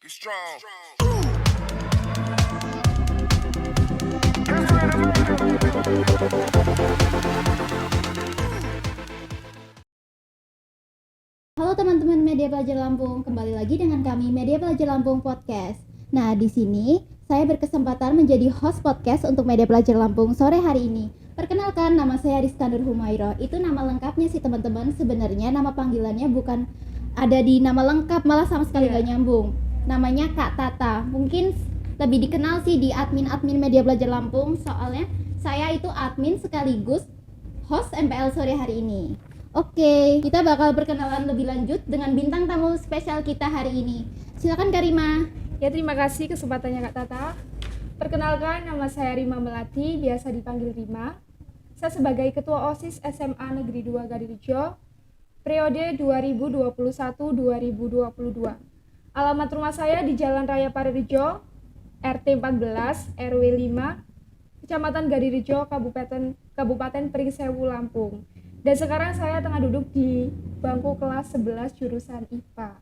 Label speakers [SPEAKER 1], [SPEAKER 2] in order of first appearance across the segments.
[SPEAKER 1] Be strong.
[SPEAKER 2] Halo teman-teman Media Pelajar Lampung, kembali lagi dengan kami Media Pelajar Lampung Podcast. Nah, di sini saya berkesempatan menjadi host podcast untuk Media Pelajar Lampung sore hari ini. Perkenalkan, nama saya Rizka Nur Humairah. Itu nama lengkapnya sih teman-teman. Sebenarnya nama panggilannya bukan ada di nama lengkap, malah sama sekali gak nyambung. Namanya Kak Tata. Mungkin lebih dikenal sih di admin Media Pelajar Lampung. Soalnya saya itu admin sekaligus host MPL sore hari ini. Oke, kita bakal berkenalan lebih lanjut dengan bintang tamu spesial kita hari ini. Silakan Kak Rima.
[SPEAKER 3] Ya, terima kasih kesempatannya Kak Tata. Perkenalkan, nama saya Rima Melati, biasa dipanggil Rima. Saya sebagai Ketua OSIS SMA Negeri 2 Gadirejo, periode 2021-2022. Alamat rumah saya di Jalan Raya Parirejo, RT 14, RW 5, Kecamatan Gadirejo, Kabupaten Pringsewu, Lampung. Dan sekarang saya tengah duduk di bangku kelas 11 jurusan IPA.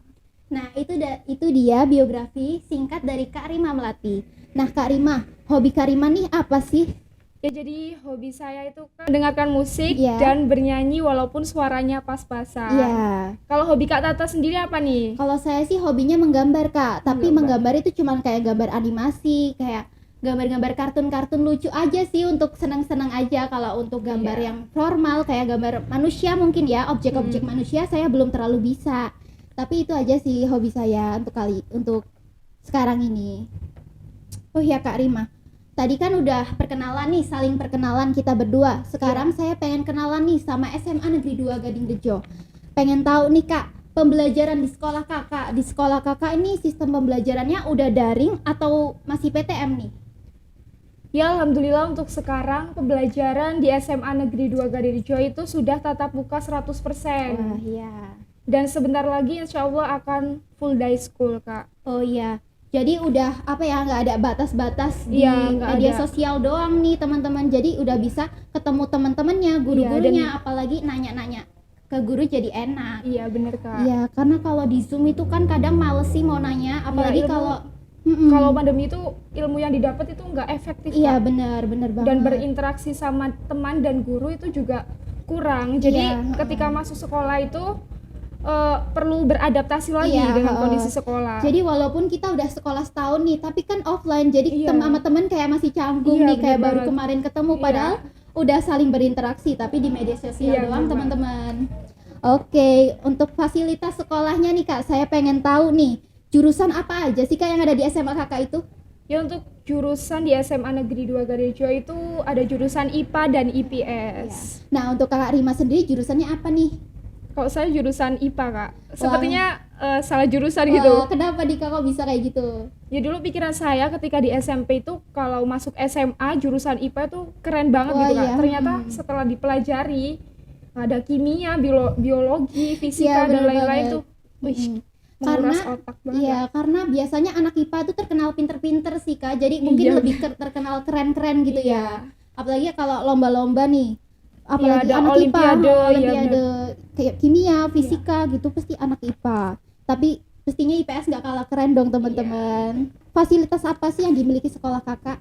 [SPEAKER 2] Nah, itu dia biografi singkat dari Kak Rima Melati. Nah, Kak Rima, hobi Kak Rima nih apa sih?
[SPEAKER 3] Ya, jadi hobi saya itu kan mendengarkan musik
[SPEAKER 2] Iya.
[SPEAKER 3] dan bernyanyi walaupun suaranya pas-pasan.
[SPEAKER 2] Iya.
[SPEAKER 3] Kalau hobi Kak Tata sendiri apa nih?
[SPEAKER 2] Kalau saya sih hobinya menggambar, Kak. Tapi menggambar itu cuman kayak gambar animasi, kayak gambar-gambar kartun-kartun lucu aja sih, untuk senang-senang aja. Kalau untuk gambar yang formal kayak gambar manusia mungkin ya, objek-objek manusia saya belum terlalu bisa. Tapi itu aja sih hobi saya untuk sekarang ini. Oh ya Kak Rima, tadi kan udah perkenalan nih, saling perkenalan kita berdua. Sekarang saya pengen kenalan nih sama SMA Negeri 2 Gadingrejo. Pengen tahu nih Kak, pembelajaran di sekolah kakak. Di sekolah kakak ini sistem pembelajarannya udah daring atau masih PTM nih?
[SPEAKER 3] Ya, alhamdulillah untuk sekarang pembelajaran di SMA Negeri 2 Gadirejo itu sudah tatap muka 100%.
[SPEAKER 2] Wah iya.
[SPEAKER 3] Dan sebentar lagi insya Allah akan full day school, Kak.
[SPEAKER 2] Oh iya. Jadi udah nggak ada batas-batas di
[SPEAKER 3] nggak
[SPEAKER 2] media
[SPEAKER 3] ada.
[SPEAKER 2] sosial doang nih teman-teman. Jadi udah bisa ketemu teman-temannya, guru-gurunya, apalagi nanya-nanya ke guru jadi enak.
[SPEAKER 3] Iya, bener Kak.
[SPEAKER 2] Iya, karena kalau di Zoom itu kan kadang males sih mau nanya, apalagi
[SPEAKER 3] Kalau pandemi itu ilmu yang didapat itu nggak efektif.
[SPEAKER 2] Iya,
[SPEAKER 3] Kak.
[SPEAKER 2] benar banget.
[SPEAKER 3] Dan berinteraksi sama teman dan guru itu juga kurang. Jadi ketika masuk sekolah itu perlu beradaptasi lagi dengan kondisi sekolah.
[SPEAKER 2] Jadi walaupun kita udah sekolah setahun nih, tapi kan offline, jadi sama teman kayak masih canggung nih, kayak baru kemarin ketemu, padahal udah saling berinteraksi tapi di media sosial doang teman-teman. Oke, untuk fasilitas sekolahnya nih Kak, saya pengen tahu nih, jurusan apa aja sih Kak yang ada di SMA Kakak itu?
[SPEAKER 3] Ya, untuk jurusan di SMA Negeri 2 Gadirejo itu ada jurusan IPA dan IPS.
[SPEAKER 2] Nah, untuk Kakak Rima sendiri jurusannya apa nih?
[SPEAKER 3] Kalau saya jurusan IPA, Kak. Sepertinya salah jurusan gitu.
[SPEAKER 2] Kenapa nih Kak kok bisa kayak gitu?
[SPEAKER 3] Ya, dulu pikiran saya ketika di SMP itu kalau masuk SMA jurusan IPA itu keren banget gitu, Kak. Ternyata setelah dipelajari ada kimia, biologi, fisika dan lain-lain tuh. Menguras otak banget.
[SPEAKER 2] Iya, karena biasanya anak IPA itu terkenal pinter-pinter sih Kak. Jadi mungkin lebih terkenal keren-keren gitu ya. Apalagi kalau lomba-lomba nih. Apalagi
[SPEAKER 3] ada
[SPEAKER 2] anak
[SPEAKER 3] olimpiade,
[SPEAKER 2] olimpiade kayak kimia, fisika gitu pasti anak IPA. Tapi pastinya IPS nggak kalah keren dong teman-teman. Fasilitas apa sih yang dimiliki sekolah kakak?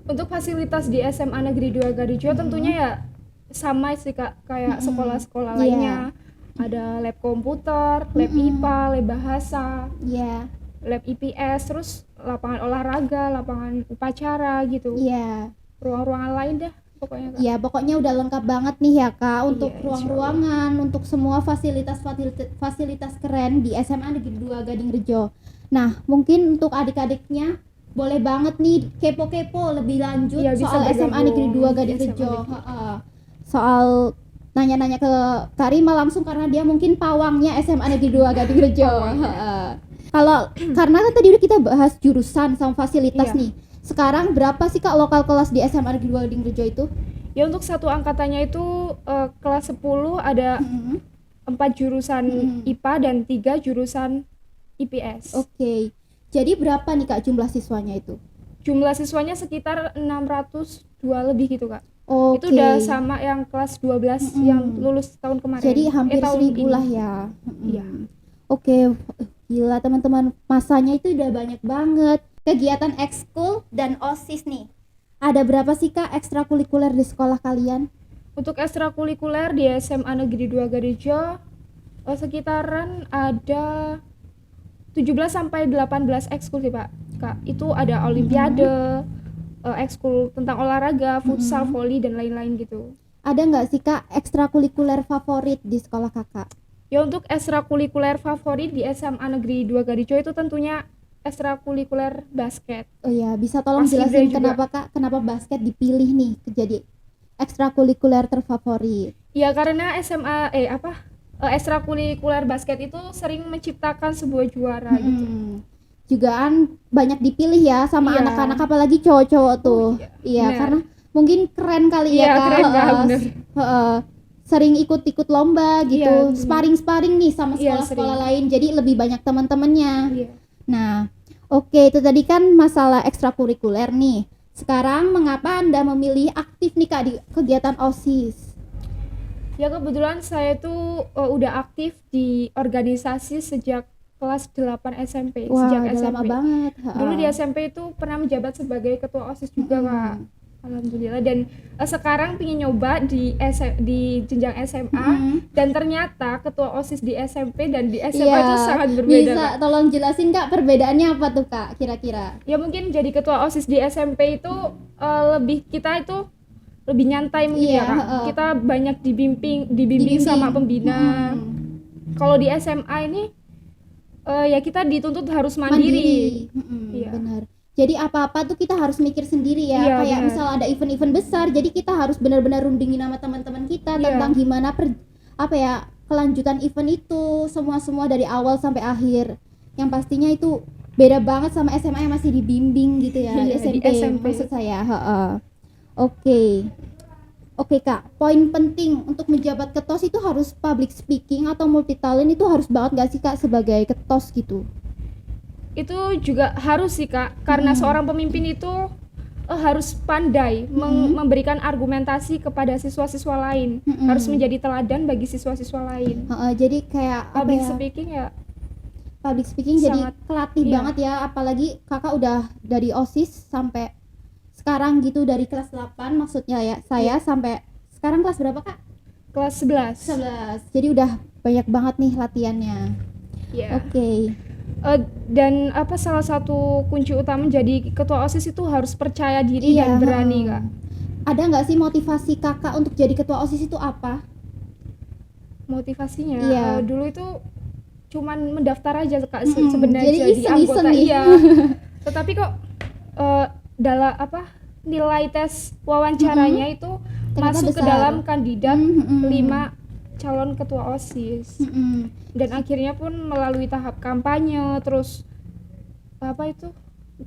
[SPEAKER 3] Untuk fasilitas di SMA Negeri 2 Gadirejo tentunya ya sama sih Kak, kayak sekolah-sekolah lainnya. Ada lab komputer, lab IPA, lab bahasa, lab IPS, terus lapangan olahraga, lapangan upacara gitu. Ruang-ruangan lain dah pokoknya Kak.
[SPEAKER 2] Ya pokoknya udah lengkap banget nih ya Kak, untuk ruang-ruangan, untuk semua fasilitas keren di SMA Negeri 2 Gadingrejo. Nah mungkin untuk adik-adiknya boleh banget nih kepo-kepo lebih lanjut soal SMA Negeri 2 Gadingrejo. Soal nanya-nanya ke Kak Rima langsung karena dia mungkin pawangnya SMA Negeri 2 Gadingrejo. Kalau karena kan tadi udah kita bahas jurusan sama fasilitas nih. Sekarang berapa sih Kak lokal kelas di SMA Negeri 2 Gadingrejo itu?
[SPEAKER 3] Ya, untuk satu angkatannya itu kelas 10 ada 4 jurusan IPA dan 3 jurusan IPS.
[SPEAKER 2] Oke. Jadi berapa nih Kak jumlah siswanya itu?
[SPEAKER 3] Jumlah siswanya sekitar 602 lebih gitu Kak.
[SPEAKER 2] Oke.
[SPEAKER 3] Itu udah sama yang kelas 12 yang lulus tahun kemarin.
[SPEAKER 2] Jadi hampir
[SPEAKER 3] tahun
[SPEAKER 2] 1000
[SPEAKER 3] ini.
[SPEAKER 2] lah ya.
[SPEAKER 3] Iya.
[SPEAKER 2] Oke. Gila teman-teman, masanya itu udah banyak banget. Kegiatan ekskul dan OSIS nih. Ada berapa sih Kak ekstrakurikuler di sekolah kalian?
[SPEAKER 3] Untuk ekstrakurikuler di SMA Negeri 2 Garijo sekitaran ada 17 sampai 18 ekskul sih Pak. Kak, itu ada olimpiade, ekskul tentang olahraga, futsal, voli dan lain-lain gitu.
[SPEAKER 2] Ada nggak sih Kak ekstrakurikuler favorit di sekolah Kakak?
[SPEAKER 3] Ya untuk ekstrakurikuler favorit di SMA Negeri 2 Garijo itu tentunya ekstrakurikuler basket.
[SPEAKER 2] Oh ya, bisa tolong
[SPEAKER 3] Paskibra
[SPEAKER 2] jelasin
[SPEAKER 3] juga.
[SPEAKER 2] kenapa Kak, kenapa basket dipilih nih jadi ekstrakurikuler terfavorit?
[SPEAKER 3] Ya karena ekstrakurikuler basket itu sering menciptakan sebuah juara gitu.
[SPEAKER 2] Jugaan banyak dipilih ya sama
[SPEAKER 3] Iya.
[SPEAKER 2] anak-anak apalagi cowok-cowok tuh. Iya,
[SPEAKER 3] bener.
[SPEAKER 2] karena mungkin keren kali
[SPEAKER 3] Iya,
[SPEAKER 2] ya Kak.
[SPEAKER 3] keren, Kak, bener.
[SPEAKER 2] Sering ikut-ikut lomba gitu,
[SPEAKER 3] Iya, bener.
[SPEAKER 2] sparring-sparring nih sama
[SPEAKER 3] Iya,
[SPEAKER 2] sekolah-sekolah
[SPEAKER 3] sering.
[SPEAKER 2] lain, jadi lebih banyak teman-temannya.
[SPEAKER 3] Iya.
[SPEAKER 2] Nah, oke, itu tadi kan masalah ekstrakurikuler nih. Sekarang mengapa Anda memilih aktif nih Kak di kegiatan OSIS?
[SPEAKER 3] Ya kebetulan saya tuh udah aktif di organisasi sejak kelas 8 SMP.
[SPEAKER 2] Wah,
[SPEAKER 3] Sejak
[SPEAKER 2] udah
[SPEAKER 3] SMP.
[SPEAKER 2] lama banget.
[SPEAKER 3] Dulu di SMP itu pernah menjabat sebagai ketua OSIS juga Kak. Alhamdulillah. Dan sekarang pingin nyoba di jenjang SMA dan ternyata ketua OSIS di SMP dan di SMA itu sangat berbeda
[SPEAKER 2] Bisa
[SPEAKER 3] Kak.
[SPEAKER 2] tolong jelasin Kak perbedaannya apa tuh Kak kira-kira?
[SPEAKER 3] Ya mungkin jadi ketua OSIS di SMP itu kita itu lebih nyantai mungkin ya Kak. Kita banyak dibimbing sama pembina. Kalau di SMA ini ya kita dituntut harus mandiri. Iya.
[SPEAKER 2] Benar. Jadi apa-apa tuh kita harus mikir sendiri ya.
[SPEAKER 3] Iya,
[SPEAKER 2] Kayak
[SPEAKER 3] benar.
[SPEAKER 2] misal ada event-event besar, jadi kita harus benar-benar rundingin sama teman-teman kita
[SPEAKER 3] Iya.
[SPEAKER 2] tentang gimana kelanjutan event itu, semua dari awal sampai akhir. Yang pastinya itu beda banget sama SMA yang masih dibimbing gitu ya.
[SPEAKER 3] Iya, di SMP.
[SPEAKER 2] maksud saya. Oke Kak, poin penting untuk menjabat ketos itu harus public speaking atau multitalent, itu harus banget gak sih Kak sebagai ketos gitu?
[SPEAKER 3] Itu juga harus sih Kak, karena seorang pemimpin itu harus pandai memberikan argumentasi kepada siswa-siswa lain, harus menjadi teladan bagi siswa-siswa lain.
[SPEAKER 2] Jadi kayak
[SPEAKER 3] Public speaking ya
[SPEAKER 2] public speaking jadi
[SPEAKER 3] sangat,
[SPEAKER 2] kelatih
[SPEAKER 3] iya.
[SPEAKER 2] banget ya, apalagi Kakak udah dari OSIS sampai sekarang gitu, dari kelas 8 maksudnya ya, saya sampai sekarang kelas berapa Kak?
[SPEAKER 3] kelas 11.
[SPEAKER 2] 11. Jadi udah banyak banget nih latihannya.
[SPEAKER 3] Ya.
[SPEAKER 2] Oke.
[SPEAKER 3] Dan salah satu kunci utama jadi ketua OSIS itu harus percaya diri dan berani Kak.
[SPEAKER 2] Ada nggak sih motivasi Kakak untuk jadi ketua OSIS itu apa?
[SPEAKER 3] Motivasinya
[SPEAKER 2] Iya.
[SPEAKER 3] dulu itu cuman mendaftar aja Kak
[SPEAKER 2] Jadi
[SPEAKER 3] sebenarnya jadi
[SPEAKER 2] iseng-iseng
[SPEAKER 3] anggota
[SPEAKER 2] nih.
[SPEAKER 3] iya. Tetapi kok dalam nilai tes wawancaranya itu
[SPEAKER 2] Ternyata
[SPEAKER 3] masuk ke
[SPEAKER 2] besar.
[SPEAKER 3] dalam kandidat 5 calon ketua OSIS. Dan akhirnya pun melalui tahap kampanye, terus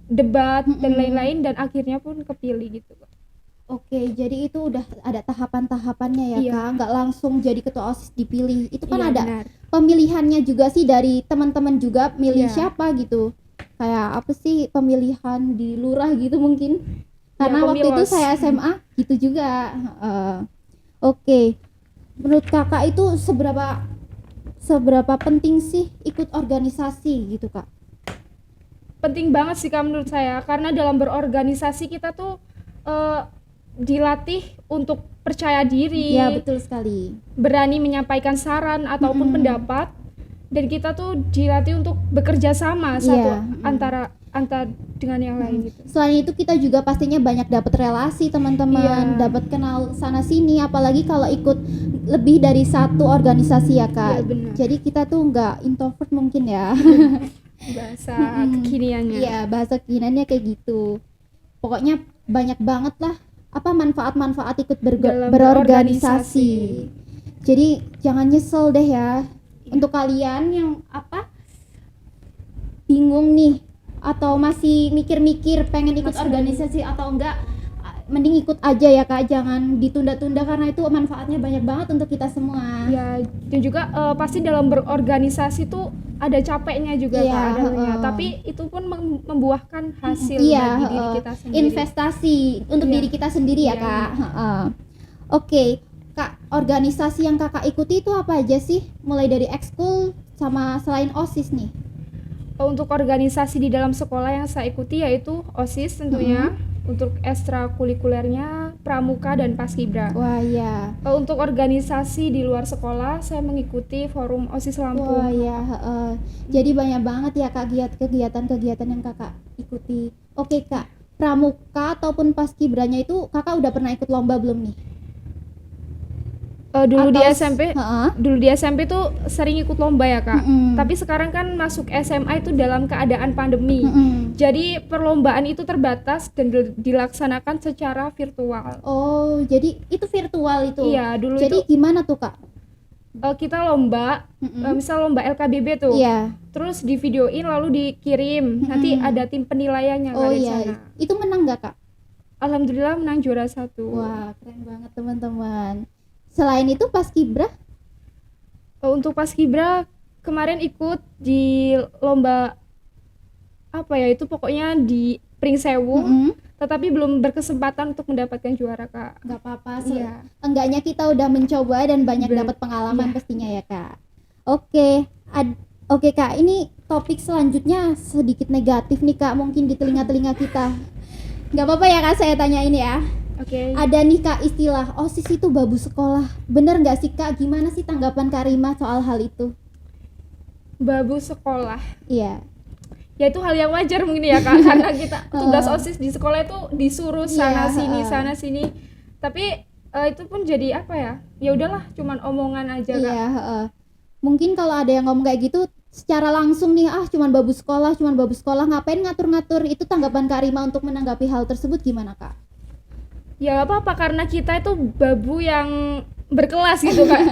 [SPEAKER 3] debat dan lain-lain, dan akhirnya pun kepilih gitu Kak.
[SPEAKER 2] Oke, jadi itu udah ada tahapan-tahapannya ya
[SPEAKER 3] Iya.
[SPEAKER 2] Kak, nggak langsung jadi ketua OSIS dipilih. Itu kan
[SPEAKER 3] Iya,
[SPEAKER 2] ada
[SPEAKER 3] benar.
[SPEAKER 2] pemilihannya juga sih dari teman-teman juga milih
[SPEAKER 3] Iya.
[SPEAKER 2] siapa gitu. Kayak apa sih pemilihan di lurah gitu mungkin. Karena waktu itu
[SPEAKER 3] pemilos.
[SPEAKER 2] saya SMA gitu juga. Oke. Menurut Kakak itu seberapa penting sih ikut organisasi gitu Kak?
[SPEAKER 3] Penting banget sih Kak menurut saya, karena dalam berorganisasi kita tuh dilatih untuk percaya diri,
[SPEAKER 2] Ya, betul sekali.
[SPEAKER 3] berani menyampaikan saran ataupun pendapat, dan kita tuh dilatih untuk bekerja sama
[SPEAKER 2] Iya.
[SPEAKER 3] antara dengan yang lain gitu.
[SPEAKER 2] Selain itu kita juga pastinya banyak dapat relasi teman-teman,
[SPEAKER 3] Iya.
[SPEAKER 2] dapat kenal sana sini, apalagi kalau ikut lebih dari satu organisasi ya Kak.
[SPEAKER 3] Iya, benar.
[SPEAKER 2] Jadi kita tuh nggak introvert mungkin ya.
[SPEAKER 3] Bahasa kekiniannya.
[SPEAKER 2] Iya, bahasa kekiniannya kayak gitu. Pokoknya banyak banget lah manfaat-manfaat ikut
[SPEAKER 3] Dalam
[SPEAKER 2] berorganisasi.
[SPEAKER 3] berorganisasi.
[SPEAKER 2] Jadi jangan nyesel deh ya. Untuk kalian yang bingung nih atau masih mikir-mikir pengen ikut organisasi atau enggak, mending ikut aja ya Kak, jangan ditunda-tunda karena itu manfaatnya banyak banget untuk kita semua.
[SPEAKER 3] Ya, dan juga pasti dalam berorganisasi tuh ada capeknya juga
[SPEAKER 2] Iya,
[SPEAKER 3] Kak, adanya. Tapi itu pun membuahkan hasil
[SPEAKER 2] Iya,
[SPEAKER 3] bagi diri kita sendiri.
[SPEAKER 2] investasi untuk
[SPEAKER 3] Iya.
[SPEAKER 2] diri kita sendiri ya
[SPEAKER 3] Iya,
[SPEAKER 2] Kak. Oke, Kak, organisasi yang Kakak ikuti itu apa aja sih? Mulai dari ekskul sama selain OSIS nih.
[SPEAKER 3] Untuk organisasi di dalam sekolah yang saya ikuti yaitu OSIS tentunya. Untuk ekstrakurikulernya pramuka dan paskibra.
[SPEAKER 2] Wah iya.
[SPEAKER 3] Untuk organisasi di luar sekolah saya mengikuti forum OSIS Lampung.
[SPEAKER 2] Wah iya. Jadi banyak banget ya Kak kegiatan-kegiatan yang Kakak ikuti. Oke Kak, pramuka ataupun paskibranya itu Kakak udah pernah ikut lomba belum nih?
[SPEAKER 3] Dulu
[SPEAKER 2] Atau
[SPEAKER 3] di SMP tuh sering ikut lomba ya Kak. Tapi sekarang kan masuk SMA itu dalam keadaan pandemi. Jadi perlombaan itu terbatas dan dilaksanakan secara virtual.
[SPEAKER 2] Oh, jadi itu virtual itu?
[SPEAKER 3] Iya, dulu
[SPEAKER 2] jadi
[SPEAKER 3] itu
[SPEAKER 2] gimana tuh Kak?
[SPEAKER 3] Kita lomba, misal lomba LKBB tuh.
[SPEAKER 2] Iya.
[SPEAKER 3] Terus di videoin lalu dikirim. Nanti ada tim penilaiannya
[SPEAKER 2] Oh
[SPEAKER 3] di
[SPEAKER 2] iya.
[SPEAKER 3] sana.
[SPEAKER 2] Itu menang gak Kak?
[SPEAKER 3] Alhamdulillah menang juara 1.
[SPEAKER 2] Wah, keren banget teman-teman. Selain itu paskibra?
[SPEAKER 3] Untuk paskibra kemarin ikut di lomba apa ya itu pokoknya di Pringsewu, tetapi belum berkesempatan untuk mendapatkan juara Kak.
[SPEAKER 2] Gak apa-apa,
[SPEAKER 3] Iya.
[SPEAKER 2] enggaknya kita udah mencoba dan banyak dapat pengalaman pastinya ya Kak. Oke, oke Kak, ini topik selanjutnya sedikit negatif nih Kak, mungkin di telinga-telinga kita. Gak apa-apa ya Kak, saya tanya ini ya.
[SPEAKER 3] Oke.
[SPEAKER 2] Ada nih Kak istilah OSIS itu babu sekolah. Bener nggak sih Kak? Gimana sih tanggapan Kak Rima soal hal itu?
[SPEAKER 3] Babu sekolah.
[SPEAKER 2] Iya.
[SPEAKER 3] Ya itu hal yang wajar mungkin ya Kak, karena kita tugas OSIS di sekolah itu disuruh sana sini. Tapi itu pun jadi apa ya? Ya udahlah, cuman omongan aja Kak.
[SPEAKER 2] Iya. Mungkin kalau ada yang ngomong kayak gitu, secara langsung nih, cuman babu sekolah, ngapain ngatur-ngatur? Itu tanggapan Kak Rima untuk menanggapi hal tersebut gimana Kak?
[SPEAKER 3] Ya gak apa-apa karena kita itu babu yang berkelas gitu Kak.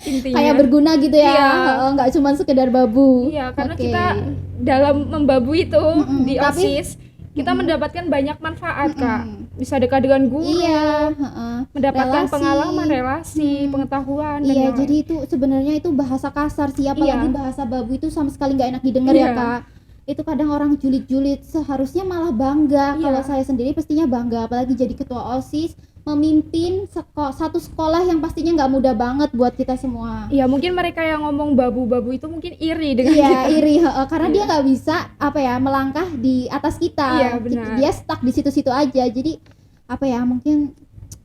[SPEAKER 3] Intinya
[SPEAKER 2] kayak berguna gitu ya.
[SPEAKER 3] Iya.
[SPEAKER 2] Nggak cuma sekedar babu.
[SPEAKER 3] Iya, karena kita dalam membabu itu di
[SPEAKER 2] tapi,
[SPEAKER 3] OSIS kita mendapatkan banyak manfaat Kak. Bisa dekat dengan guru.
[SPEAKER 2] Iya,
[SPEAKER 3] mendapatkan pengalaman, relasi, pengetahuan dan
[SPEAKER 2] iya, jadi itu sebenarnya itu bahasa kasar sih, apalagi bahasa babu itu sama sekali nggak enak didengar ya Kak. Itu kadang orang julid-julid, seharusnya malah bangga. Kalau saya sendiri pastinya bangga, apalagi jadi ketua OSIS, memimpin satu sekolah yang pastinya nggak mudah banget buat kita semua.
[SPEAKER 3] Iya, mungkin mereka yang ngomong babu-babu itu mungkin iri dengan kita.
[SPEAKER 2] Iya, iri, karena dia nggak bisa melangkah di atas kita.
[SPEAKER 3] Iya, benar.
[SPEAKER 2] Dia stuck di situ-situ aja. Jadi mungkin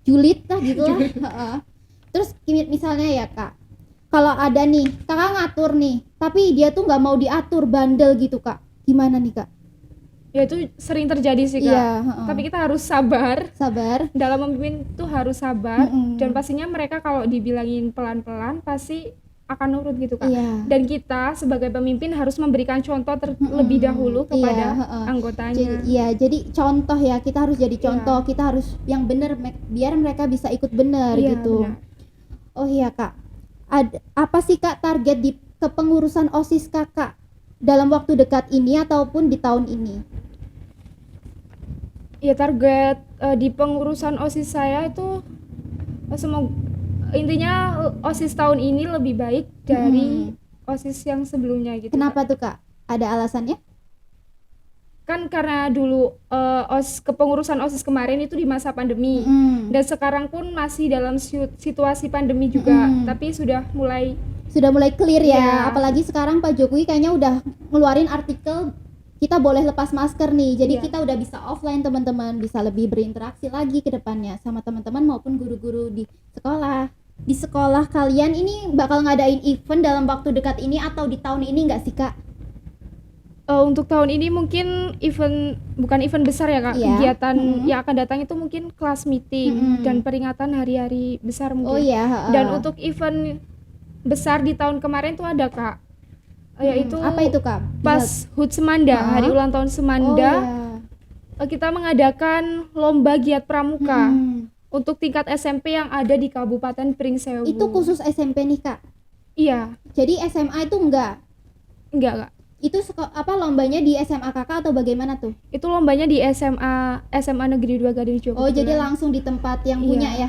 [SPEAKER 2] julid lah gitu lah. Terus misalnya ya Kak, kalau ada nih Kakak ngatur nih, tapi dia tuh nggak mau diatur, bandel gitu Kak, gimana nih Kak?
[SPEAKER 3] Ya itu sering terjadi sih Kak.
[SPEAKER 2] Iya,
[SPEAKER 3] tapi kita harus sabar dalam memimpin tuh harus sabar. Dan pastinya mereka kalau dibilangin pelan-pelan pasti akan nurut gitu Kak. Dan kita sebagai pemimpin harus memberikan contoh terlebih dahulu kepada anggotanya.
[SPEAKER 2] Jadi contoh ya, kita harus jadi contoh, kita harus yang benar biar mereka bisa ikut benar gitu. Benar. Oh iya Kak, apa sih Kak target di kepengurusan OSIS Kakak dalam waktu dekat ini ataupun di tahun ini?
[SPEAKER 3] Ya target di pengurusan OSIS saya itu semoga intinya OSIS tahun ini lebih baik dari OSIS yang sebelumnya gitu.
[SPEAKER 2] Kenapa tuh Kak? Ada alasannya?
[SPEAKER 3] Kan karena dulu kepengurusan OSIS kemarin itu di masa pandemi dan sekarang pun masih dalam situasi pandemi juga, tapi sudah mulai
[SPEAKER 2] clear ya. Apalagi sekarang Pak Jokowi kayaknya udah ngeluarin artikel kita boleh lepas masker nih, jadi kita udah bisa offline teman-teman, bisa lebih berinteraksi lagi ke depannya sama teman-teman maupun guru-guru di sekolah. Di sekolah kalian ini bakal ngadain event dalam waktu dekat ini atau di tahun ini nggak sih Kak?
[SPEAKER 3] Untuk tahun ini mungkin bukan event besar ya Kak, kegiatan yang akan datang itu mungkin kelas meeting dan peringatan hari-hari besar mungkin. Dan untuk event besar di tahun kemarin tuh ada Kak, yaitu
[SPEAKER 2] apa itu Kak?
[SPEAKER 3] Pas HUT Semanda, hari ulang tahun Semanda, kita mengadakan lomba giat pramuka untuk tingkat SMP yang ada di Kabupaten Pringsewu.
[SPEAKER 2] Itu khusus SMP nih Kak?
[SPEAKER 3] Iya.
[SPEAKER 2] Jadi SMA itu enggak
[SPEAKER 3] Kak.
[SPEAKER 2] Itu lombanya di SMA Kakak atau bagaimana tuh?
[SPEAKER 3] Itu lombanya di SMA Negeri 2 Gadijo.
[SPEAKER 2] Oh, jadi langsung di tempat yang punya ya.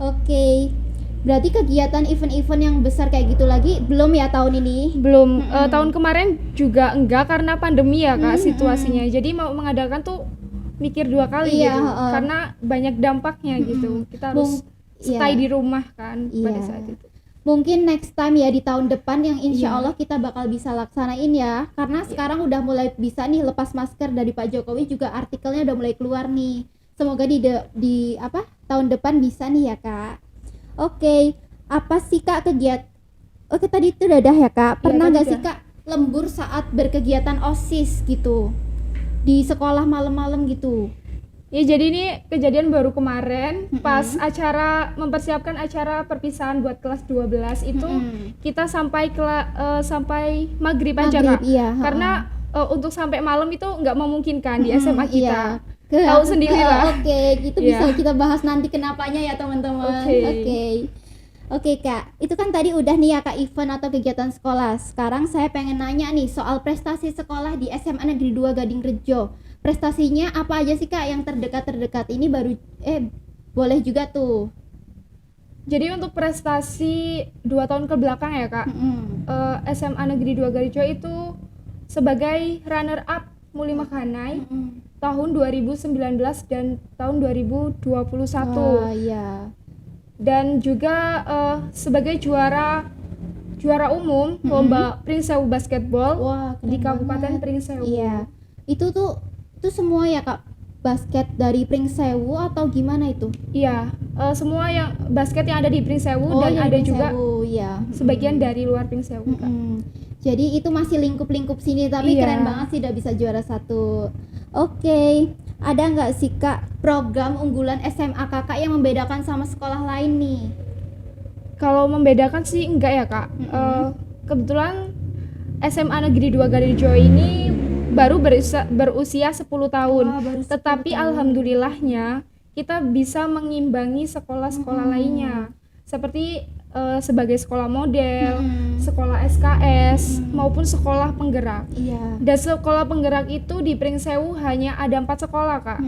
[SPEAKER 2] Oke. Berarti kegiatan event-event yang besar kayak gitu lagi belum ya tahun ini?
[SPEAKER 3] Belum. Tahun kemarin juga enggak karena pandemi ya Kak situasinya. Jadi mau mengadakan tuh mikir 2 kali gitu. Karena banyak dampaknya gitu. Kita harus stay di rumah kan pada saat itu.
[SPEAKER 2] mungkin next time ya di tahun depan yang insya
[SPEAKER 3] Iya.
[SPEAKER 2] Allah kita bakal bisa laksanain ya, karena sekarang udah mulai bisa nih lepas masker dari Pak Jokowi, juga artikelnya udah mulai keluar nih. Semoga di apa tahun depan bisa nih ya Kak. Oke, apa sih Kak kegiatan? Oke, tadi itu udah ya Kak. Pernah
[SPEAKER 3] tadi
[SPEAKER 2] nggak sih
[SPEAKER 3] udah.
[SPEAKER 2] Kak lembur saat berkegiatan OSIS gitu di sekolah malam-malam gitu?
[SPEAKER 3] Ya jadi ini kejadian baru kemarin pas
[SPEAKER 2] Mm-mm.
[SPEAKER 3] acara mempersiapkan acara perpisahan buat kelas 12 itu
[SPEAKER 2] Mm-mm.
[SPEAKER 3] kita sampai maghrib aja
[SPEAKER 2] Maghrib,
[SPEAKER 3] Kak.
[SPEAKER 2] iya,
[SPEAKER 3] Karena untuk sampai malam itu nggak memungkinkan di
[SPEAKER 2] Mm-mm,
[SPEAKER 3] SMA
[SPEAKER 2] iya.
[SPEAKER 3] kita. Tahu sendiri lah.
[SPEAKER 2] Oke, itu
[SPEAKER 3] Iya.
[SPEAKER 2] bisa kita bahas nanti kenapanya ya teman-teman.
[SPEAKER 3] Oke.
[SPEAKER 2] Oke Kak, itu kan tadi udah nih ya Kak event atau kegiatan sekolah. Sekarang saya pengen nanya nih soal prestasi sekolah di SMA Negeri 2 Gading Rejo. Prestasinya apa aja sih Kak yang terdekat ini baru boleh juga tuh.
[SPEAKER 3] Jadi untuk prestasi 2 tahun ke belakang ya Kak,
[SPEAKER 2] Mm-mm.
[SPEAKER 3] SMA Negeri 2 Garijo itu sebagai runner up Muli Makanai
[SPEAKER 2] Mm-mm.
[SPEAKER 3] tahun 2019 dan tahun 2021.
[SPEAKER 2] Wah, iya.
[SPEAKER 3] Dan juga sebagai juara umum lomba Pringsewu Basketball
[SPEAKER 2] Wah,
[SPEAKER 3] di
[SPEAKER 2] keren
[SPEAKER 3] Kabupaten
[SPEAKER 2] banget.
[SPEAKER 3] Pringsewu.
[SPEAKER 2] Iya. Itu semua ya Kak, basket dari Pringsewu atau gimana itu?
[SPEAKER 3] Iya, semua yang basket yang ada di Pringsewu dan
[SPEAKER 2] dari
[SPEAKER 3] ada juga
[SPEAKER 2] Pringsewu, ya.
[SPEAKER 3] sebagian dari luar Pringsewu Kak.
[SPEAKER 2] Jadi itu masih lingkup-lingkup sini, tapi
[SPEAKER 3] Iya.
[SPEAKER 2] keren banget sih udah bisa juara 1. Oke, ada nggak sih Kak program unggulan SMA Kakak yang membedakan sama sekolah lain nih?
[SPEAKER 3] Kalau membedakan sih enggak ya Kak. Kebetulan SMA Negeri 2 Garijo ini baru berusia 10 tahun.
[SPEAKER 2] Wah, baru 10
[SPEAKER 3] Tetapi
[SPEAKER 2] tahun.
[SPEAKER 3] alhamdulillahnya kita bisa mengimbangi sekolah-sekolah lainnya. Seperti sebagai sekolah model, sekolah SKS maupun sekolah penggerak.
[SPEAKER 2] Iya.
[SPEAKER 3] Dan sekolah penggerak itu di Pringsewu hanya ada 4 sekolah Kak.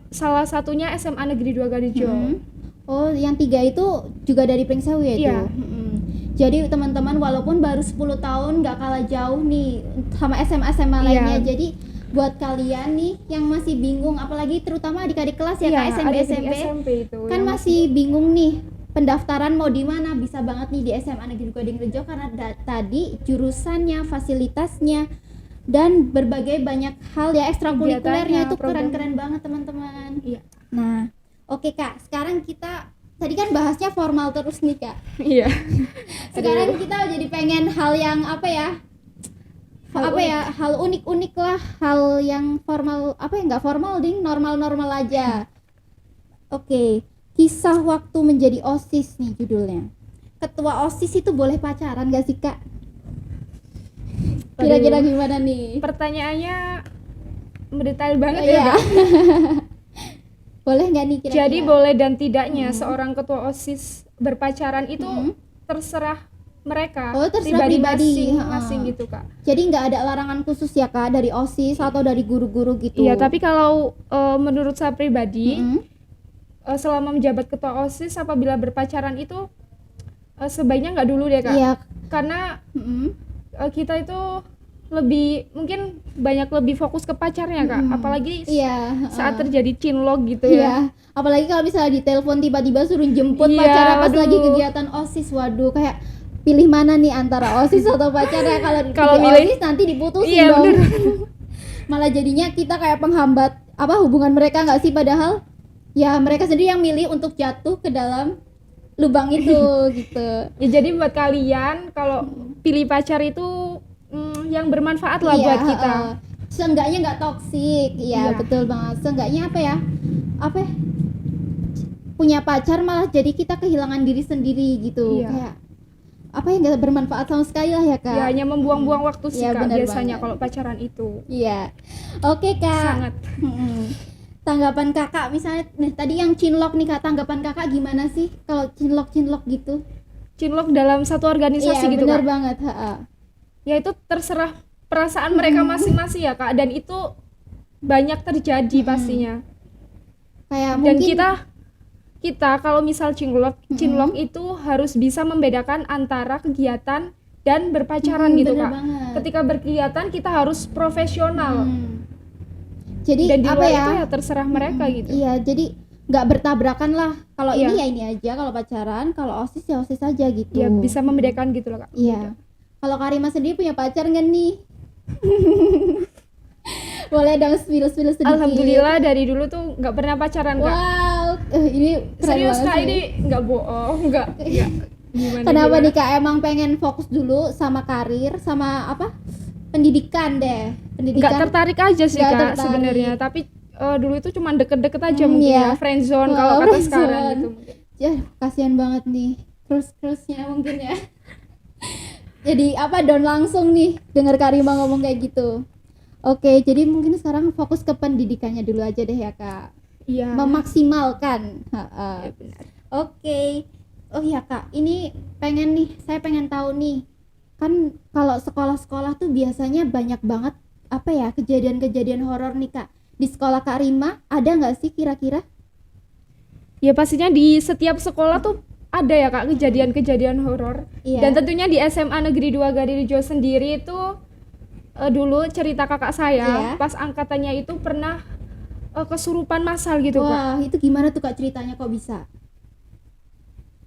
[SPEAKER 3] Salah satunya SMA Negeri 2 Garijo.
[SPEAKER 2] Oh, yang 3 itu juga dari Pringsewu ya itu?
[SPEAKER 3] Iya.
[SPEAKER 2] Jadi teman-teman walaupun baru 10 tahun nggak kalah jauh nih sama SMA-SMA lainnya.
[SPEAKER 3] Iya.
[SPEAKER 2] Jadi buat kalian nih yang masih bingung, apalagi terutama adik-adik kelas ya
[SPEAKER 3] Iya,
[SPEAKER 2] Kak, SMP
[SPEAKER 3] adik-adik SMP itu
[SPEAKER 2] kan
[SPEAKER 3] yang
[SPEAKER 2] masih bingung nih pendaftaran mau di mana. Bisa banget nih di SMA Negeri Gading Rejo karena tadi jurusannya, fasilitasnya dan berbagai banyak hal ya ekstrakurikulernya itu
[SPEAKER 3] Kegiatannya,
[SPEAKER 2] keren-keren banget teman-teman.
[SPEAKER 3] Iya.
[SPEAKER 2] Nah, oke Kak, sekarang kita tadi kan bahasnya formal terus nih Kak.
[SPEAKER 3] Iya.
[SPEAKER 2] Sekarang kita jadi pengen hal yang apa ya? Hal unik-unik lah, hal yang formal, nggak formal ding, normal-normal aja. Oke, kisah waktu menjadi OSIS nih judulnya. Ketua OSIS itu boleh pacaran gak sih Kak? Kira-kira gimana nih?
[SPEAKER 3] Pertanyaannya mendetail banget
[SPEAKER 2] Iya.
[SPEAKER 3] ya Kak.
[SPEAKER 2] Boleh nggak nih kira-kira?
[SPEAKER 3] Jadi boleh dan tidaknya seorang ketua OSIS berpacaran itu terserah mereka,
[SPEAKER 2] Oh, terserah pribadi.
[SPEAKER 3] masing-masing gitu Kak.
[SPEAKER 2] Jadi nggak ada larangan khusus ya Kak dari OSIS atau dari guru-guru gitu?
[SPEAKER 3] Iya, tapi kalau menurut saya pribadi selama menjabat ketua OSIS apabila berpacaran itu sebaiknya nggak dulu deh Kak.
[SPEAKER 2] Iya.
[SPEAKER 3] Karena kita itu mungkin lebih fokus ke pacarnya Kak, apalagi saat terjadi cinlok gitu ya.
[SPEAKER 2] Iya, apalagi kalau misalnya di telepon tiba-tiba suruh jemput
[SPEAKER 3] Iya,
[SPEAKER 2] pacarnya pas
[SPEAKER 3] aduh.
[SPEAKER 2] lagi kegiatan OSIS. Waduh, kayak pilih mana nih antara OSIS atau pacarnya? Kalau
[SPEAKER 3] milih
[SPEAKER 2] OSIS nanti diputusin
[SPEAKER 3] iya,
[SPEAKER 2] dong.
[SPEAKER 3] bener.
[SPEAKER 2] Malah jadinya kita kayak penghambat hubungan mereka nggak sih, padahal ya mereka sendiri yang milih untuk jatuh ke dalam lubang itu gitu.
[SPEAKER 3] Ya jadi buat kalian kalau pilih pacar itu yang bermanfaat lah buat kita.
[SPEAKER 2] Seenggaknya nggak toksik, iya betul banget. Seenggaknya punya pacar malah jadi kita kehilangan diri sendiri gitu.
[SPEAKER 3] Iya.
[SPEAKER 2] Kayak nggak bermanfaat sama sekali lah ya Kak.
[SPEAKER 3] Ya hanya membuang-buang waktu sih
[SPEAKER 2] Iya,
[SPEAKER 3] Kak
[SPEAKER 2] benar
[SPEAKER 3] biasanya
[SPEAKER 2] banget.
[SPEAKER 3] kalau pacaran itu.
[SPEAKER 2] Iya. Oke Kak.
[SPEAKER 3] Sangat.
[SPEAKER 2] Tanggapan Kakak misalnya tadi yang cinlok nih Kak, tanggapan Kakak gimana sih kalau cinlok gitu?
[SPEAKER 3] Cinlok dalam satu organisasi
[SPEAKER 2] Iya,
[SPEAKER 3] gitu
[SPEAKER 2] benar
[SPEAKER 3] Kak.
[SPEAKER 2] banget.
[SPEAKER 3] Ya itu terserah perasaan mereka masing-masing ya Kak, dan itu banyak terjadi pastinya.
[SPEAKER 2] Kayak
[SPEAKER 3] Dan
[SPEAKER 2] mungkin
[SPEAKER 3] kita kalau misal cinlok itu harus bisa membedakan antara kegiatan dan berpacaran gitu
[SPEAKER 2] bener
[SPEAKER 3] Kak.
[SPEAKER 2] banget.
[SPEAKER 3] Ketika berkegiatan kita harus profesional.
[SPEAKER 2] Jadi
[SPEAKER 3] Dan di luar
[SPEAKER 2] ya?
[SPEAKER 3] itu ya terserah mereka gitu.
[SPEAKER 2] Iya, jadi nggak bertabrakan lah. Kalau
[SPEAKER 3] Iya.
[SPEAKER 2] ini ya ini aja, kalau pacaran, kalau OSIS ya OSIS aja gitu.
[SPEAKER 3] Ya bisa membedakan gitu loh Kak.
[SPEAKER 2] Iya. Kalau Karima sendiri punya pacar nggak nih? Boleh dong spill sedikit.
[SPEAKER 3] Alhamdulillah dari dulu tuh nggak pernah pacaran Kak.
[SPEAKER 2] Wow, ini keren
[SPEAKER 3] Serius
[SPEAKER 2] banget
[SPEAKER 3] Kak,
[SPEAKER 2] sih.
[SPEAKER 3] ini nggak bohong, nggak gimana.
[SPEAKER 2] Kenapa
[SPEAKER 3] gimana.
[SPEAKER 2] nih Kak? Emang pengen fokus dulu sama karir, sama apa? Pendidikan deh.
[SPEAKER 3] Nggak
[SPEAKER 2] Pendidikan.
[SPEAKER 3] tertarik aja sih
[SPEAKER 2] Nggak
[SPEAKER 3] Kak
[SPEAKER 2] tertarik.
[SPEAKER 3] sebenarnya, tapi dulu itu cuma deket-deket aja mungkin
[SPEAKER 2] iya.
[SPEAKER 3] ya, friendzone
[SPEAKER 2] Oh,
[SPEAKER 3] kalau kata
[SPEAKER 2] friendzone.
[SPEAKER 3] sekarang gitu.
[SPEAKER 2] Ya, kasihan banget nih. Cruise-nya mungkin ya. Jadi apa down langsung nih dengar Karima ngomong kayak gitu. Oke, jadi mungkin sekarang fokus ke pendidikannya dulu aja deh ya Kak.
[SPEAKER 3] Iya.
[SPEAKER 2] Memaksimalkan.
[SPEAKER 3] Ya, benar.
[SPEAKER 2] Oke. Oh ya Kak, ini saya pengen tahu nih. Kan kalau sekolah-sekolah tuh biasanya banyak banget apa ya, kejadian-kejadian horor nih Kak. Di sekolah Kak Rima ada nggak sih kira-kira?
[SPEAKER 3] Ya pastinya di setiap sekolah tuh ada ya Kak kejadian-kejadian horor.
[SPEAKER 2] Iya.
[SPEAKER 3] Dan tentunya di SMA Negeri 2 Garirejo sendiri itu dulu cerita kakak saya
[SPEAKER 2] Iya.
[SPEAKER 3] pas angkatannya itu pernah kesurupan massal gitu Kak.
[SPEAKER 2] Wah, itu gimana tuh Kak ceritanya kok bisa?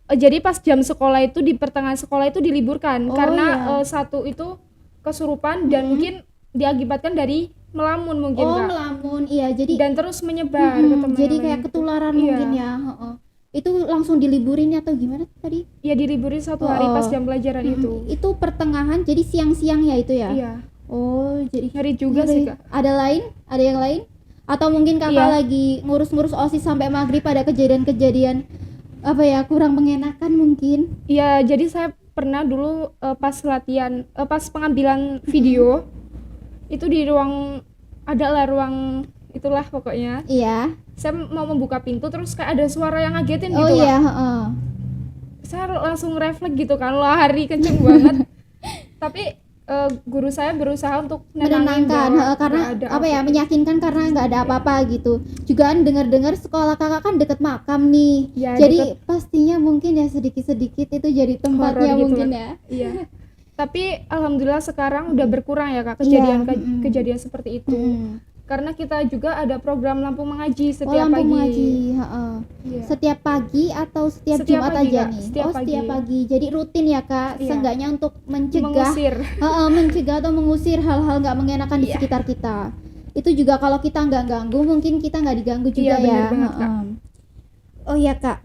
[SPEAKER 3] Jadi pas jam sekolah itu di pertengahan sekolah itu diliburkan
[SPEAKER 2] Oh,
[SPEAKER 3] karena
[SPEAKER 2] iya.
[SPEAKER 3] satu itu kesurupan dan mungkin diakibatkan dari melamun mungkin
[SPEAKER 2] Oh,
[SPEAKER 3] Kak.
[SPEAKER 2] melamun. Iya, jadi
[SPEAKER 3] Dan terus menyebar ke teman-teman.
[SPEAKER 2] jadi kayak ketularan
[SPEAKER 3] Iya.
[SPEAKER 2] mungkin ya. Heeh. Itu langsung diliburin atau gimana tadi?
[SPEAKER 3] Ya diliburin satu hari pas jam pelajaran itu.
[SPEAKER 2] Itu pertengahan, jadi siang-siang ya itu ya?
[SPEAKER 3] Iya.
[SPEAKER 2] Oh, jadi
[SPEAKER 3] Ngeri juga
[SPEAKER 2] ngeri.
[SPEAKER 3] sih Kak.
[SPEAKER 2] Ada lain? Ada yang lain? Atau mungkin kakak
[SPEAKER 3] Iya.
[SPEAKER 2] lagi ngurus-ngurus OSIS sampai maghrib pada kejadian-kejadian apa ya, kurang mengenakan mungkin?
[SPEAKER 3] Iya, jadi saya pernah dulu pas latihan, pas pengambilan video itu di ruang adalah ruang itulah pokoknya.
[SPEAKER 2] Iya.
[SPEAKER 3] Saya mau membuka pintu terus kayak ada suara yang ngagetin
[SPEAKER 2] Oh
[SPEAKER 3] gitu
[SPEAKER 2] iya,
[SPEAKER 3] Kak.
[SPEAKER 2] heeh.
[SPEAKER 3] Saya langsung refleks gitu kan, lari kenceng banget. Tapi guru saya berusaha untuk nenangin
[SPEAKER 2] Menenangkan,
[SPEAKER 3] bahwa
[SPEAKER 2] karena
[SPEAKER 3] nggak ada
[SPEAKER 2] apa ya, meyakinkan karena nggak ada apa-apa gitu. Juga kan dengar-dengar sekolah kakak kan deket makam nih,
[SPEAKER 3] Ya,
[SPEAKER 2] jadi
[SPEAKER 3] deket.
[SPEAKER 2] pastinya mungkin ya sedikit-sedikit itu jadi tempatnya
[SPEAKER 3] Horor gitu
[SPEAKER 2] mungkin
[SPEAKER 3] kan.
[SPEAKER 2] ya.
[SPEAKER 3] Iya. Tapi alhamdulillah sekarang udah berkurang ya Kak kejadian seperti itu. Karena kita juga ada program Lampung Mengaji setiap
[SPEAKER 2] Lampung
[SPEAKER 3] pagi.
[SPEAKER 2] Mengaji, heeh.
[SPEAKER 3] Iya.
[SPEAKER 2] Setiap pagi atau setiap
[SPEAKER 3] Setiap
[SPEAKER 2] Jumat
[SPEAKER 3] pagi,
[SPEAKER 2] aja
[SPEAKER 3] Kak.
[SPEAKER 2] nih?
[SPEAKER 3] Setiap
[SPEAKER 2] Setiap
[SPEAKER 3] pagi.
[SPEAKER 2] pagi. Jadi rutin ya Kak,
[SPEAKER 3] Iya.
[SPEAKER 2] seenggaknya untuk mencegah,
[SPEAKER 3] Mengusir.
[SPEAKER 2] mencegah atau mengusir hal-hal nggak mengenakan di
[SPEAKER 3] Iya.
[SPEAKER 2] sekitar kita. Itu juga kalau kita nggak ganggu, mungkin kita nggak diganggu juga
[SPEAKER 3] Iya,
[SPEAKER 2] ya.
[SPEAKER 3] benar banget, Kak.
[SPEAKER 2] Heeh. Oh ya Kak,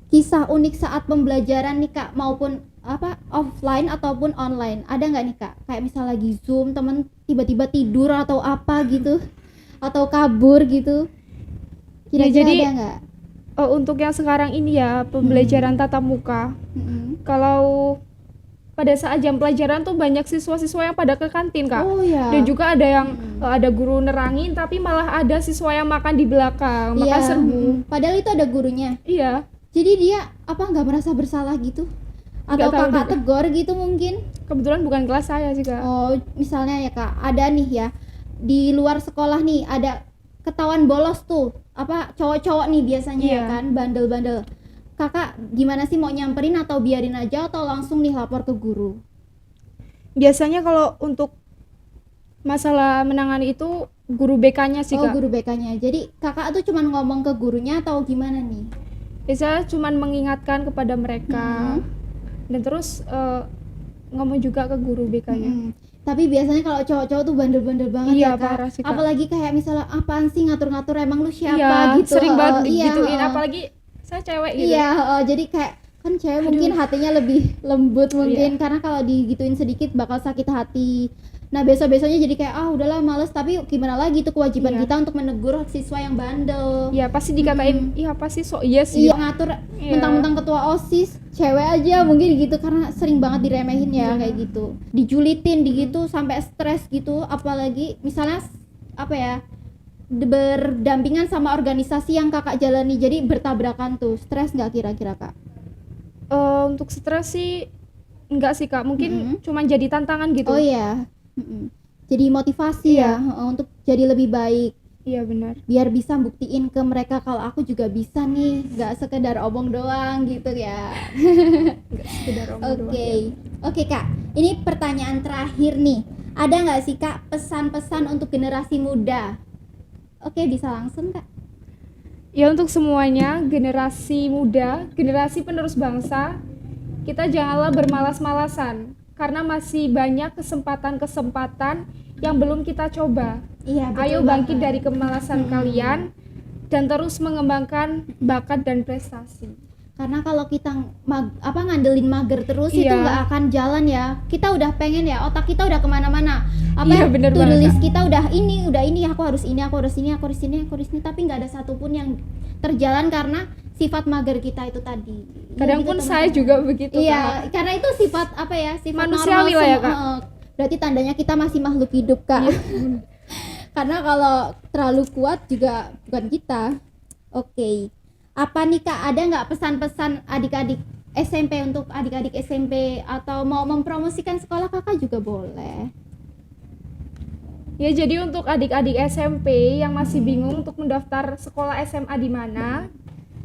[SPEAKER 2] kisah unik saat pembelajaran nih Kak, maupun apa offline ataupun online, ada nggak nih Kak? Kayak misal lagi Zoom, temen tiba-tiba tidur atau apa gitu, atau kabur gitu. Kira-kira
[SPEAKER 3] jadi,
[SPEAKER 2] ada nggak?
[SPEAKER 3] Untuk yang sekarang ini ya pembelajaran tatap muka.
[SPEAKER 2] Mm-mm.
[SPEAKER 3] Kalau pada saat jam pelajaran tuh banyak siswa-siswa yang pada ke kantin Kak.
[SPEAKER 2] Oh ya.
[SPEAKER 3] Dan juga ada yang ada guru nerangin tapi malah ada siswa yang makan di belakang, makan
[SPEAKER 2] Iya,
[SPEAKER 3] serbu.
[SPEAKER 2] padahal itu ada gurunya.
[SPEAKER 3] Iya.
[SPEAKER 2] Jadi dia apa nggak merasa bersalah gitu? Atau
[SPEAKER 3] Nggak tahu
[SPEAKER 2] kakak
[SPEAKER 3] juga.
[SPEAKER 2] tegur gitu mungkin?
[SPEAKER 3] Kebetulan bukan kelas saya sih Kak.
[SPEAKER 2] Oh, misalnya ya Kak, ada nih ya di luar sekolah nih ada ketahuan bolos tuh, apa cowok-cowok nih biasanya ya
[SPEAKER 3] Iya.
[SPEAKER 2] kan, bandel-bandel. Kakak gimana sih, mau nyamperin atau biarin aja atau langsung nih lapor ke guru?
[SPEAKER 3] Biasanya kalau untuk masalah menangani itu guru BK-nya sih
[SPEAKER 2] Oh,
[SPEAKER 3] Kak.
[SPEAKER 2] guru BK-nya. Jadi kakak tuh cuman ngomong ke gurunya atau gimana nih?
[SPEAKER 3] Biasanya cuman mengingatkan kepada mereka. Dan terus ngomong juga ke guru BK-nya.
[SPEAKER 2] Tapi biasanya kalau cowok-cowok tuh bandel-bandel banget
[SPEAKER 3] Iya,
[SPEAKER 2] ya Kak.
[SPEAKER 3] parah sih, Kak.
[SPEAKER 2] Apalagi kayak misalnya apaan sih ngatur-ngatur, emang lu siapa
[SPEAKER 3] Iya,
[SPEAKER 2] gitu.
[SPEAKER 3] sering banget
[SPEAKER 2] Iya,
[SPEAKER 3] digituin, apalagi saya cewek gitu.
[SPEAKER 2] Iya, jadi kayak kan cewek mungkin hatinya lebih lembut mungkin, karena kalau digituin sedikit bakal sakit hati. Nah, besok-besoknya jadi kayak udahlah males, tapi gimana lagi, itu kewajiban
[SPEAKER 3] Iya.
[SPEAKER 2] kita untuk menegur siswa yang bandel.
[SPEAKER 3] Iya, pasti dikatain, ih apa sih sok iya sih.
[SPEAKER 2] Iya, ngatur
[SPEAKER 3] Iya.
[SPEAKER 2] mentang-mentang ketua OSIS cewek aja mungkin gitu, karena sering banget diremehin ya
[SPEAKER 3] Iya.
[SPEAKER 2] kayak gitu. Dijulitin gitu sampai stres gitu, apalagi misalnya apa ya, berdampingan sama organisasi yang kakak jalani, jadi bertabrakan tuh. Stres nggak kira-kira Kak?
[SPEAKER 3] Untuk stres sih enggak sih Kak, mungkin cuma jadi tantangan gitu.
[SPEAKER 2] Oh iya. Jadi motivasi ya, untuk jadi lebih baik.
[SPEAKER 3] Iya benar.
[SPEAKER 2] Biar bisa buktiin ke mereka kalau aku juga bisa nih, nggak sekedar omong doang gitu ya.
[SPEAKER 3] Sekedar omong doang.
[SPEAKER 2] Oke Kak, ini pertanyaan terakhir nih. Ada nggak sih Kak pesan-pesan untuk generasi muda? Oke, bisa langsung Kak.
[SPEAKER 3] Ya untuk semuanya, generasi muda, generasi penerus bangsa, kita janganlah bermalas-malasan karena masih banyak kesempatan-kesempatan yang belum kita coba.
[SPEAKER 2] Iya, betul
[SPEAKER 3] Ayo bangkit
[SPEAKER 2] banget.
[SPEAKER 3] dari kemalasan kalian dan terus mengembangkan bakat dan prestasi.
[SPEAKER 2] Karena kalau kita ngandelin mager terus itu
[SPEAKER 3] Iya.
[SPEAKER 2] nggak akan jalan ya. Kita udah pengen ya, otak kita udah kemana-mana.
[SPEAKER 3] Iya, bener
[SPEAKER 2] to-do
[SPEAKER 3] banget,
[SPEAKER 2] list
[SPEAKER 3] Kak.
[SPEAKER 2] kita udah ini, aku harus ini, aku harus ini, tapi nggak ada satupun yang terjalan karena sifat mager kita itu tadi.
[SPEAKER 3] Kadang
[SPEAKER 2] gitu,
[SPEAKER 3] pun
[SPEAKER 2] teman-teman.
[SPEAKER 3] saya juga begitu, Kak.
[SPEAKER 2] Iya, karena itu sifat sifat
[SPEAKER 3] Manusiawi
[SPEAKER 2] normal
[SPEAKER 3] lah ya,
[SPEAKER 2] semua.
[SPEAKER 3] Kak.
[SPEAKER 2] Berarti tandanya kita masih makhluk hidup, Kak. Karena kalau terlalu kuat juga bukan kita. Oke. Apa nih, Kak, ada nggak pesan-pesan adik-adik SMP untuk adik-adik SMP atau mau mempromosikan sekolah Kakak juga boleh.
[SPEAKER 3] Ya, jadi untuk adik-adik SMP yang masih bingung untuk mendaftar sekolah SMA di mana,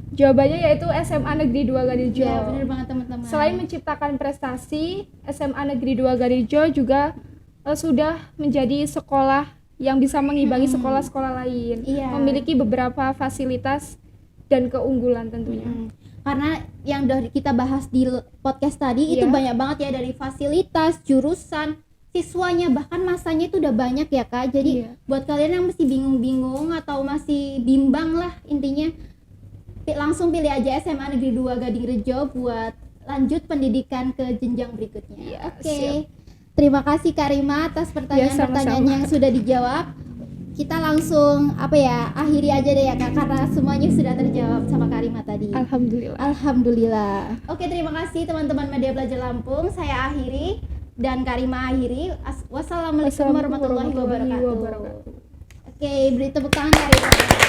[SPEAKER 3] jawabannya yaitu SMA Negeri 2 Garijo.
[SPEAKER 2] Iya, benar banget teman-teman.
[SPEAKER 3] Selain menciptakan prestasi, SMA Negeri 2 Garijo juga sudah menjadi sekolah yang bisa mengimbangi sekolah-sekolah lain.
[SPEAKER 2] Iya.
[SPEAKER 3] Memiliki beberapa fasilitas dan keunggulan tentunya.
[SPEAKER 2] Karena yang udah kita bahas di podcast tadi itu
[SPEAKER 3] Iya.
[SPEAKER 2] banyak banget ya, dari fasilitas, jurusan, siswanya, bahkan masanya itu udah banyak ya, Kak. Jadi
[SPEAKER 3] Iya.
[SPEAKER 2] buat kalian yang masih bingung-bingung atau masih bimbang lah intinya, langsung pilih aja SMA Negeri 2 Gadingrejo buat lanjut pendidikan ke jenjang berikutnya.
[SPEAKER 3] Iya,
[SPEAKER 2] Oke.
[SPEAKER 3] siap.
[SPEAKER 2] Terima kasih Kak Rima atas pertanyaan-pertanyaan
[SPEAKER 3] sama-sama.
[SPEAKER 2] yang sudah dijawab. Kita langsung akhiri aja deh ya, Kak, karena semuanya sudah terjawab sama Kak Rima tadi.
[SPEAKER 3] Alhamdulillah.
[SPEAKER 2] Alhamdulillah. Oke, terima kasih teman-teman Media Belajar Lampung. Saya akhiri dan Kak Rima akhiri. Wassalamualaikum warahmatullahi wabarakatuh. Oke, beri tepuk tangan Kak Rima.